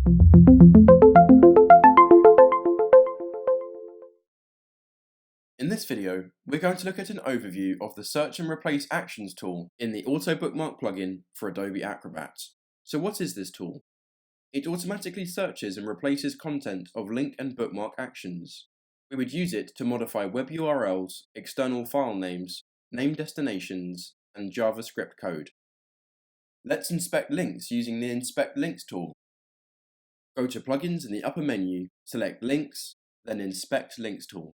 In this video, we're going to look at an overview of the Search and Replace Actions tool in the AutoBookmark plugin for Adobe Acrobat. So what is this tool? It automatically searches and replaces content of link and bookmark actions. We would use it to modify web URLs, external file names, name destinations, and JavaScript code. Let's inspect links using the Inspect Links tool. Go to Plugins in the upper menu, select Links, then Inspect Links tool.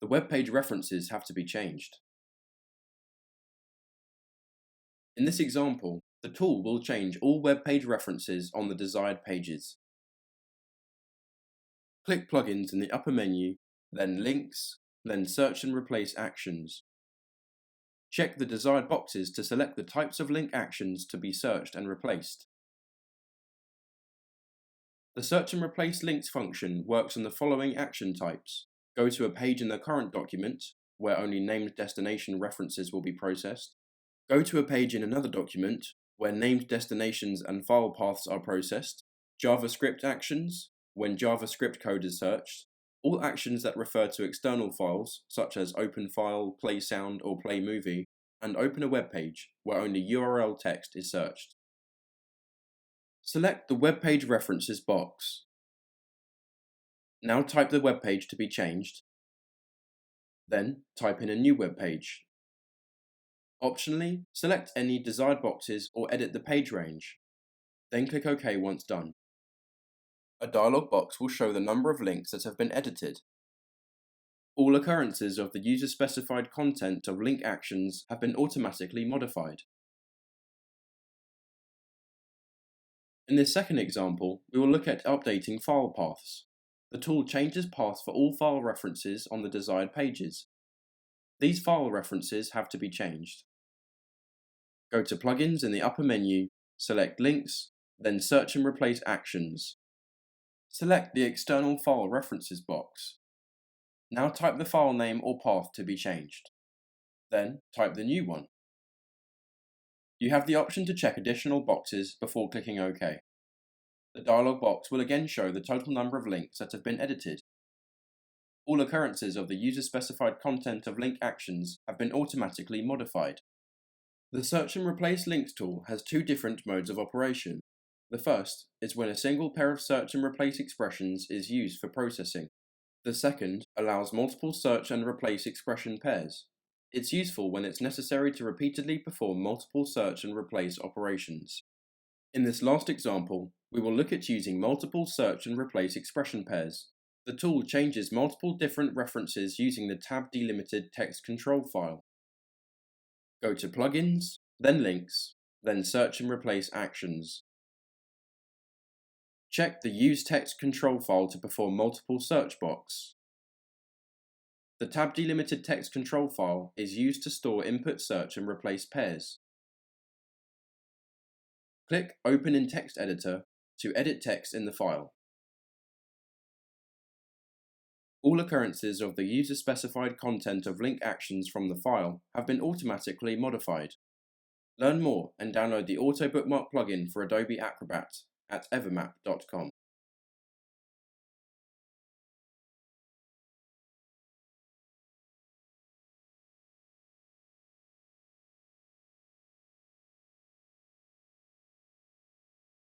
The web page references have to be changed. In this example, the tool will change all web page references on the desired pages. Click Plugins in the upper menu, then Links, then Search and Replace Actions. Check the desired boxes to select the types of link actions to be searched and replaced. The Search and Replace Links function works on the following action types. Go to a page in the current document, where only named destination references will be processed. Go to a page in another document, where named destinations and file paths are processed. JavaScript actions, when JavaScript code is searched. All actions that refer to external files, such as open file, play sound, or play movie. And open a web page, where only URL text is searched. Select the Web Page References box. Now type the web page to be changed. Then type in a new web page. Optionally, select any desired boxes or edit the page range. Then click OK once done. A dialog box will show the number of links that have been edited. All occurrences of the user-specified content of link actions have been automatically modified. In this second example, we will look at updating file paths. The tool changes paths for all file references on the desired pages. These file references have to be changed. Go to Plugins in the upper menu, select Links, then Search and Replace Actions. Select the External File References box. Now type the file name or path to be changed. Then type the new one. You have the option to check additional boxes before clicking OK. The dialog box will again show the total number of links that have been edited. All occurrences of the user-specified content of link actions have been automatically modified. The Search and Replace Links tool has two different modes of operation. The first is when a single pair of search and replace expressions is used for processing. The second allows multiple search and replace expression pairs. It's useful when it's necessary to repeatedly perform multiple search and replace operations. In this last example, we will look at using multiple search and replace expression pairs. The tool changes multiple different references using the tab delimited text control file. Go to Plugins, then Links, then Search and Replace Actions. Check the Use Text Control file to perform multiple search box. The tab delimited text control file is used to store input search and replace pairs. Click Open in Text Editor to edit text in the file. All occurrences of the user-specified content of link actions from the file have been automatically modified. Learn more and download the AutoBookmark plugin for Adobe Acrobat at EverMap.com.